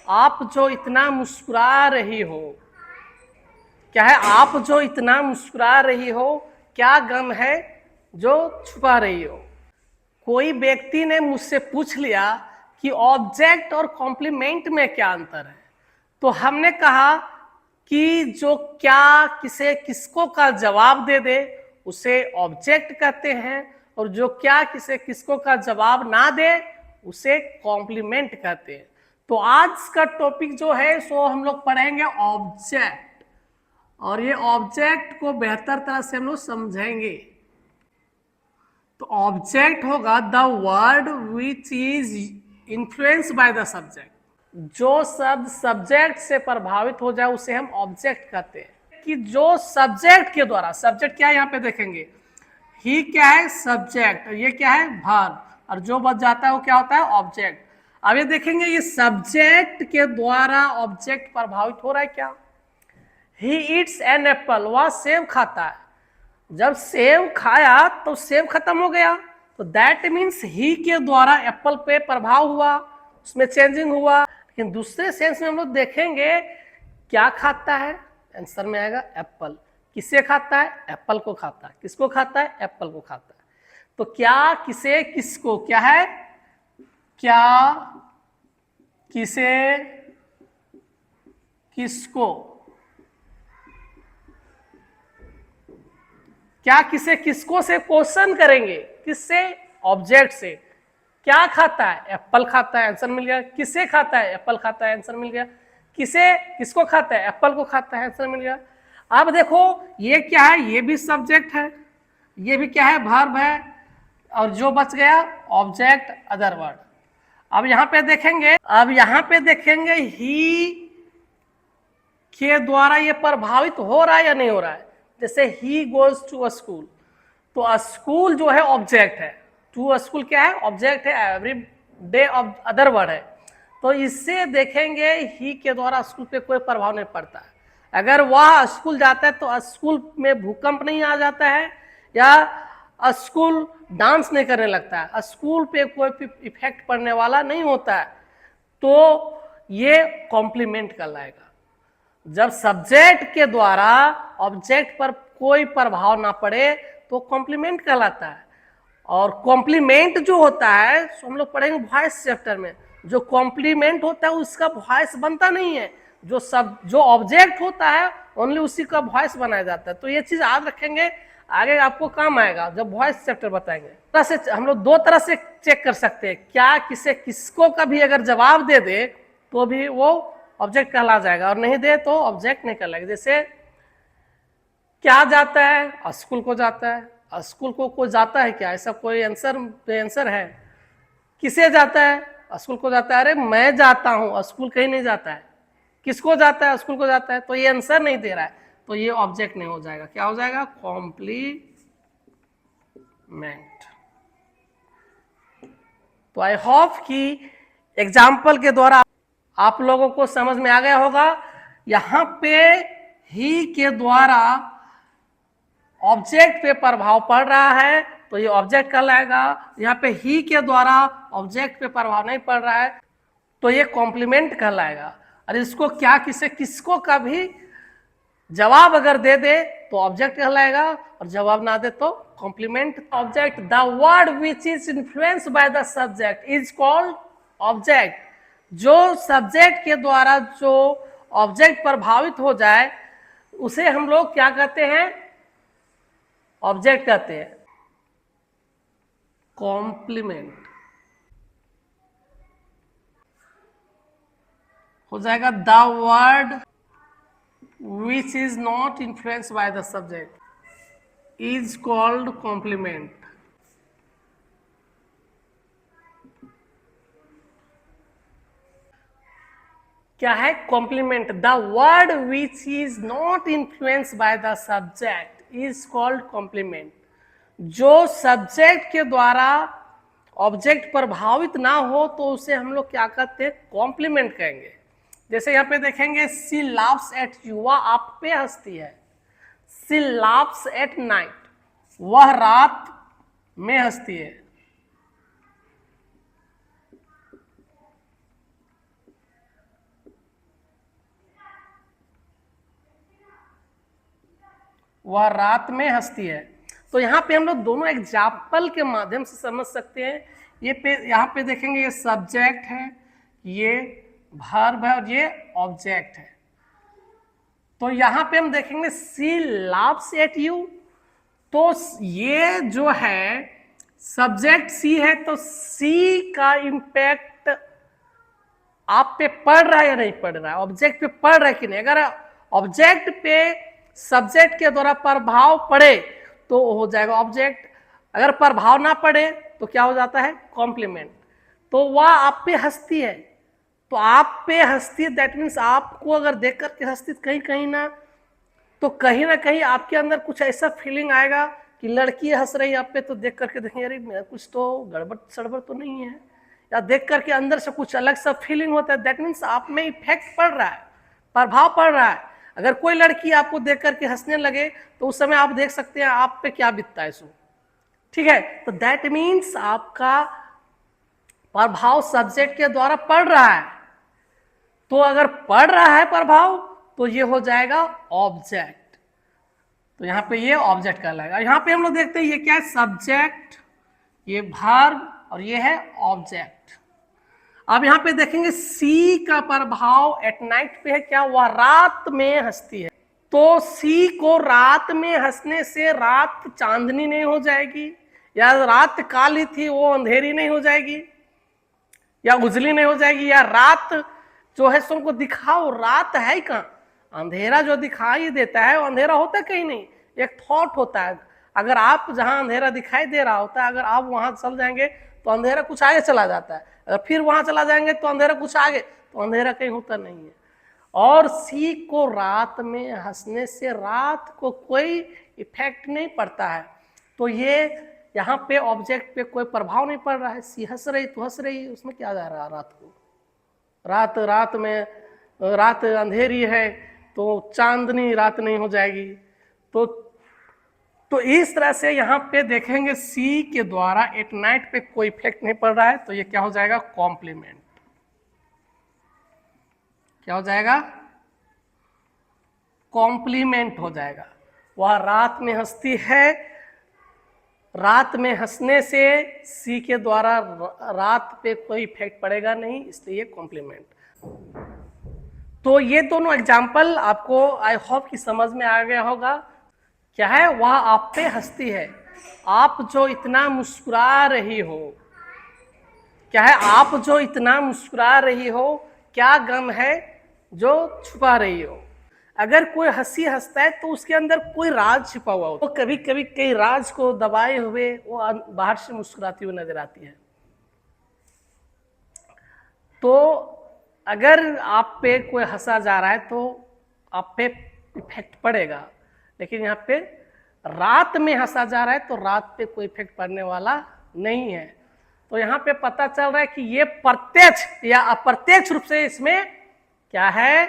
आप जो इतना मुस्कुरा रही हो, क्या है? आप जो इतना मुस्कुरा रही हो, क्या गम है जो छुपा रही हो? कोई व्यक्ति ने मुझसे पूछ लिया कि ऑब्जेक्ट और कॉम्प्लीमेंट में क्या अंतर है, तो हमने कहा कि जो क्या किसे किसको का जवाब दे दे उसे ऑब्जेक्ट कहते हैं, और जो क्या किसे किसको का जवाब ना दे उसे कॉम्प्लीमेंट कहते हैं। तो आज का टॉपिक जो है सो हम लोग पढ़ेंगे ऑब्जेक्ट, और ये ऑब्जेक्ट को बेहतर तरह से हम लोग समझेंगे। तो ऑब्जेक्ट होगा the word which is influence by the subject. जो शब्द सब्जेक्ट से प्रभावित हो जाए उसे हम ऑब्जेक्ट कहते हैं। कि जो सब्जेक्ट के द्वारा, सब्जेक्ट क्या है यहाँ पे देखेंगे, ही क्या है? सब्जेक्ट। ये क्या है? वर्ब। और जो बच जाता है वो क्या होता है? ऑब्जेक्ट। अब ये देखेंगे ये सब्जेक्ट के द्वारा ऑब्जेक्ट प्रभावित हो रहा है क्या? ही ईट्स एन एप्पल, वह सेब खाता है। जब सेब खाया तो सेब खत्म हो गया, तो दैट मीन्स ही के द्वारा एप्पल पे प्रभाव हुआ, उसमें चेंजिंग हुआ। लेकिन दूसरे सेंस में हम लोग देखेंगे क्या खाता है, आंसर में आएगा एप्पल। किसे खाता है? एप्पल को खाता है। किसको खाता है? एप्पल को खाता है। तो क्या किसे किसको, क्या है? क्या किसे किसको, क्या किसे किसको से क्वेश्चन करेंगे, किससे? ऑब्जेक्ट से। क्या खाता है? एप्पल खाता है, आंसर मिल गया। किसे खाता है? एप्पल खाता है, आंसर मिल गया। किसे किसको खाता है? एप्पल को खाता है, आंसर मिल गया। अब देखो ये क्या है? ये भी सब्जेक्ट है, ये भी क्या है? वर्ब है, और जो बच गया ऑब्जेक्ट अदर वर्ड। अब यहाँ पे देखेंगे, अब यहाँ पे देखेंगे ही के द्वारा ये प्रभावित हो रहा है या नहीं हो रहा है। जैसे ही गोज टू अ स्कूल, तो अ स्कूल जो है ऑब्जेक्ट है, टू अ स्कूल क्या है? ऑब्जेक्ट है, एवरी डे अदर वर्ड है। तो इससे देखेंगे ही के द्वारा स्कूल पे कोई प्रभाव नहीं पड़ता है। अगर वह स्कूल जाता है तो स्कूल में भूकंप नहीं आ जाता है, या स्कूल डांस नहीं करने लगता है, स्कूल पे कोई इफेक्ट पड़ने वाला नहीं होता है। तो ये कॉम्प्लीमेंट कहलाएगा। जब सब्जेक्ट के द्वारा ऑब्जेक्ट पर कोई प्रभाव ना पड़े तो कॉम्प्लीमेंट कहलाता है। और कॉम्प्लीमेंट जो होता है सो हम लोग पढ़ेंगे वॉइस चैप्टर में। जो कॉम्प्लीमेंट होता है उसका वॉइस बनता नहीं है, जो ऑब्जेक्ट होता है ओनली उसी का वॉइस बनाया जाता है। तो ये चीज याद रखेंगे, आगे आपको काम आएगा जब वॉइस चैप्टर बताएंगे। तरह से हम लोग दो तरह से चेक कर सकते हैं, क्या किसे किसको का भी अगर जवाब दे दे तो भी वो ऑब्जेक्ट कहला जाएगा, और नहीं दे तो ऑब्जेक्ट नहीं कहलाएगा। जैसे क्या जाता है? स्कूल को जाता है। स्कूल को कोई जाता है क्या? ऐसा कोई आंसर है? किसे जाता है? स्कूल को जाता है। अरे मैं जाता हूं, स्कूल कहीं नहीं जाता है। किसको जाता है? स्कूल को जाता है। तो ये आंसर नहीं दे रहा है, तो ये ऑब्जेक्ट नहीं हो जाएगा। क्या हो जाएगा? कॉम्प्लीमेंट। तो आई होप कि एग्जाम्पल के द्वारा आप लोगों को समझ में आ गया होगा। यहां पे ही के द्वारा ऑब्जेक्ट पे प्रभाव पड़ रहा है तो ये ऑब्जेक्ट कहलाएगा। यहाँ पे ही के द्वारा ऑब्जेक्ट पे प्रभाव नहीं पड़ रहा है तो ये कॉम्प्लीमेंट कहलाएगा। और इसको क्या किसे किसको का भी जवाब अगर दे दे तो ऑब्जेक्ट कहलाएगा, और जवाब ना दे तो complement. Object, the word which is influence by the subject is called object. जो सब्जेक्ट के द्वारा जो ऑब्जेक्ट प्रभावित हो जाए उसे हम लोग क्या कहते हैं? ऑब्जेक्ट कहते हैं। कॉम्प्लीमेंट हो जाएगा the word which is not influence by the subject is called complement. क्या है? Complement. The word which is not influence by the subject is called complement. जो सब्जेक्ट के द्वारा ऑब्जेक्ट प्रभावित ना हो तो उसे हम लोग क्या कहते हैं? कॉम्प्लीमेंट कहेंगे। जैसे यहाँ पे देखेंगे सी लाफ्स एट यू, वह आप पे हंसती है। सी लाफ्स एट नाइट, वह रात में हंसती है। वह रात में हंसती है। तो यहाँ पे हम लोग दोनों एग्जाम्पल के माध्यम से समझ सकते हैं। यहाँ पे देखेंगे ये सब्जेक्ट है, ये वर्ब है और ये ऑब्जेक्ट है। तो यहाँ पे हम देखेंगे सी लाफ्स एट यू, तो ये जो है सब्जेक्ट सी है, तो सी का इम्पैक्ट आप पे पड़ रहा है या नहीं पड़ रहा है, ऑब्जेक्ट पे पड़ रहा है कि नहीं। अगर ऑब्जेक्ट पे सब्जेक्ट के द्वारा प्रभाव पड़े तो हो जाएगा ऑब्जेक्ट, अगर प्रभाव ना पड़े तो क्या हो जाता है, कॉम्प्लीमेंट। तो वह आप पे हंसती है, तो आप पे हंसती है दैट मीन्स आपको अगर देख करके हंसती कहीं कहीं ना कहीं आपके अंदर कुछ ऐसा फीलिंग आएगा कि लड़की हंस रही है आप पे, तो देख करके देखेंगे अरे मेरा कुछ तो गड़बड़ सड़बड़ तो नहीं है, या देख करके अंदर से कुछ अलग सा फीलिंग होता है, दैट मीन्स आप में इफेक्ट पड़ रहा है, प्रभाव पड़ रहा है। अगर कोई लड़की आपको देख करके हंसने लगे तो उस समय आप देख सकते हैं आप पे क्या बीतता है सो, ठीक है। तो दैट मीन्स आपका प्रभाव सब्जेक्ट के द्वारा पड़ रहा है। तो अगर पड़ रहा है प्रभाव तो ये हो जाएगा ऑब्जेक्ट, तो यहाँ पे ये ऑब्जेक्ट कहलाएगा। यहाँ पे हम लोग देखते हैं ये क्या है, सब्जेक्ट, ये वर्ब और ये है ऑब्जेक्ट। अब यहाँ पे देखेंगे सी का प्रभाव एट नाइट पे है, क्या, वह रात में हंसती है। तो सी को रात में हंसने से रात चांदनी नहीं हो जाएगी, या रात काली थी वो अंधेरी नहीं हो जाएगी, या उजली नहीं हो जाएगी, या रात जो है तुमको दिखाओ रात है कहाँ, अंधेरा जो दिखाई देता है वो अंधेरा होता कहीं नहीं, एक थॉट होता है। अगर आप जहां अंधेरा दिखाई दे रहा होता है, अगर आप वहां चल जाएंगे तो अंधेरा कुछ आगे चला जाता है, अगर फिर वहां चला जाएंगे तो अंधेरा कुछ आगे, तो अंधेरा कहीं होता नहीं है। और सी को रात में हंसने से रात को कोई इफेक्ट नहीं पड़ता है, तो ये यहाँ पे ऑब्जेक्ट पे कोई प्रभाव नहीं पड़ रहा है। सी हंस रही तो हंस रही, उसमें क्या जा रहा है, रात को रात में रात अंधेरी है तो चांदनी रात नहीं हो जाएगी। तो इस तरह से यहाँ पे देखेंगे सी के द्वारा एट नाइट पे कोई इफेक्ट नहीं पड़ रहा है, तो ये क्या हो जाएगा, कॉम्प्लीमेंट। क्या हो जाएगा, कॉम्प्लीमेंट हो जाएगा। वह रात में हंसती है, रात में हंसने से सी के द्वारा रात पे कोई इफेक्ट पड़ेगा नहीं, इसलिए कॉम्प्लीमेंट। तो ये दोनों एग्जाम्पल आपको आई होप कि समझ में आ गया होगा। क्या है, वह आप पे हंसती है, आप जो इतना मुस्कुरा रही हो, क्या है, आप जो इतना मुस्कुरा रही हो, क्या गम है जो छुपा रही हो। अगर कोई हंसी हंसता है तो उसके अंदर कोई राज छिपा हुआ होता है, तो कभी कभी कई राज को दबाए हुए वो बाहर से मुस्कुराती हुई नजर आती है। तो अगर आप पे कोई हंसा जा रहा है तो आप पे इफेक्ट पड़ेगा, लेकिन यहाँ पे रात में हंसा जा रहा है तो रात पे कोई इफेक्ट पड़ने वाला नहीं है। तो यहाँ पे पता चल रहा है कि ये प्रत्यक्ष या अप्रत्यक्ष रूप से इसमें क्या है,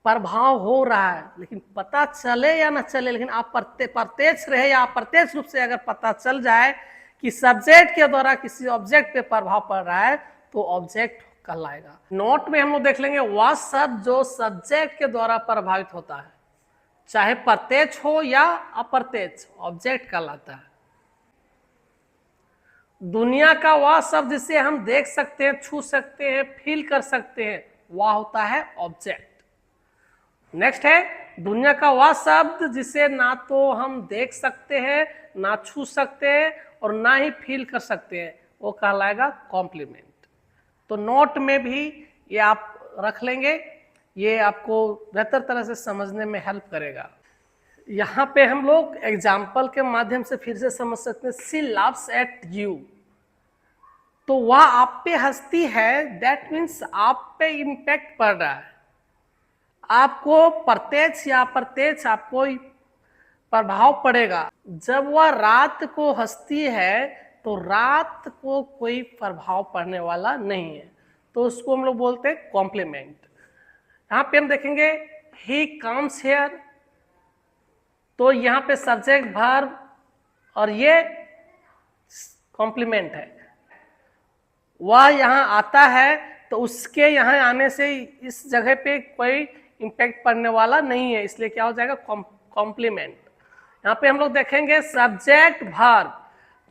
प्रभाव हो रहा है, लेकिन पता चले या ना चले, लेकिन आप प्रत्यक्ष रहे या अप्रत्यक्ष रूप से अगर पता चल जाए कि सब्जेक्ट के द्वारा किसी ऑब्जेक्ट पे प्रभाव पड़ रहा है तो ऑब्जेक्ट कहलाएगा। नोट में हम लोग देख लेंगे वह शब्द जो सब्जेक्ट के द्वारा प्रभावित होता है, चाहे प्रत्यक्ष हो या अप्रत्यक्ष, ऑब्जेक्ट कहलाता है। दुनिया का वह शब्द जिसे हम देख सकते हैं, छू सकते हैं, फील कर सकते हैं, वह होता है ऑब्जेक्ट। नेक्स्ट है दुनिया का वह शब्द जिसे ना तो हम देख सकते हैं, ना छू सकते हैं और ना ही फील कर सकते हैं, वो कहलाएगा कॉम्प्लीमेंट। तो नोट में भी ये आप रख लेंगे, ये आपको बेहतर तरह से समझने में हेल्प करेगा। यहाँ पे हम लोग एग्जाम्पल के माध्यम से फिर से समझ सकते हैं। सी लव्स एट यू, तो वह आप पे हंसती है, दैट मीन्स आप पे इम्पैक्ट पड़ रहा है, आपको प्रत्यक्ष या अप्रत्यक्ष आपको प्रभाव पड़ेगा। जब वह रात को हंसती है तो रात को कोई प्रभाव पड़ने वाला नहीं है, तो उसको हम लोग बोलते हैं कॉम्प्लीमेंट। यहाँ पे हम देखेंगे ही कम्स हियर, तो यहाँ पे सब्जेक्ट वर्ब और ये कॉम्प्लीमेंट है। वह यहाँ आता है तो उसके यहाँ आने से इस जगह पे कोई इम्पैक्ट पड़ने वाला नहीं है, इसलिए क्या हो जाएगा, कॉम्प्लीमेंट। यहाँ पे हम लोग देखेंगे सब्जेक्ट वर्ब।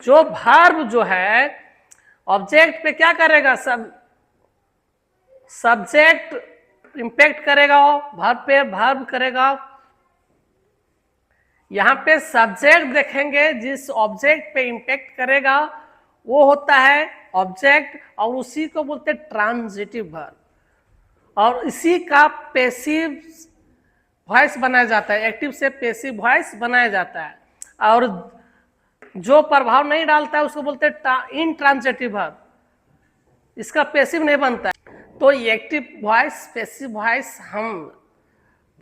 जो वर्ब जो है ऑब्जेक्ट पे क्या करेगा, सब्जेक्ट इंपैक्ट करेगा, वर्ब पे वर्ब करेगा। यहाँ पे सब्जेक्ट देखेंगे जिस ऑब्जेक्ट पे इंपैक्ट करेगा वो होता है ऑब्जेक्ट, और उसी को बोलते हैं ट्रांजिटिव वर्ब, और इसी का पेसिव वॉइस बनाया जाता है, एक्टिव से पेसिव वॉइस बनाया जाता है। और जो प्रभाव नहीं डालता है उसको बोलते हैं इनट्रांजिटिव वर्ब, इसका पेसिव नहीं बनता है। तो एक्टिव वॉइस, पेसिव वॉइस हम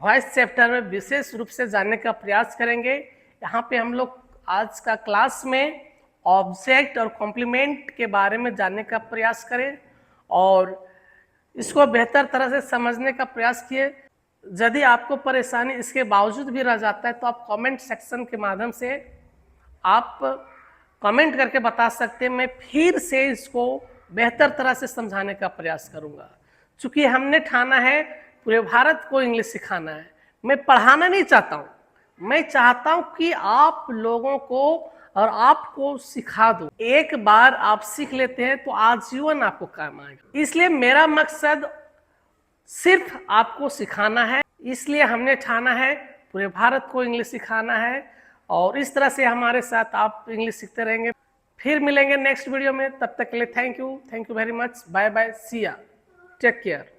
वॉइस चैप्टर में विशेष रूप से जानने का प्रयास करेंगे। यहाँ पे हम लोग आज का क्लास में ऑब्जेक्ट और कॉम्प्लीमेंट के बारे में जानने का प्रयास करें और इसको बेहतर तरह से समझने का प्रयास किए। यदि आपको परेशानी इसके बावजूद भी रह जाता है तो आप कमेंट सेक्शन के माध्यम से आप कमेंट करके बता सकते हैं, मैं फिर से इसको बेहतर तरह से समझाने का प्रयास करूंगा। चूंकि हमने ठाना है पूरे भारत को इंग्लिश सिखाना है, मैं पढ़ाना नहीं चाहता हूँ, मैं चाहता हूँ कि आप लोगों को और आपको सिखा दूं। एक बार आप सीख लेते हैं तो आजीवन आपको काम आएगा। इसलिए मेरा मकसद सिर्फ आपको सिखाना है, इसलिए हमने ठाना है पूरे भारत को इंग्लिश सिखाना है, और इस तरह से हमारे साथ आप इंग्लिश सीखते रहेंगे। फिर मिलेंगे नेक्स्ट वीडियो में, तब तक के लिए thank you very much, bye bye, see ya, take care.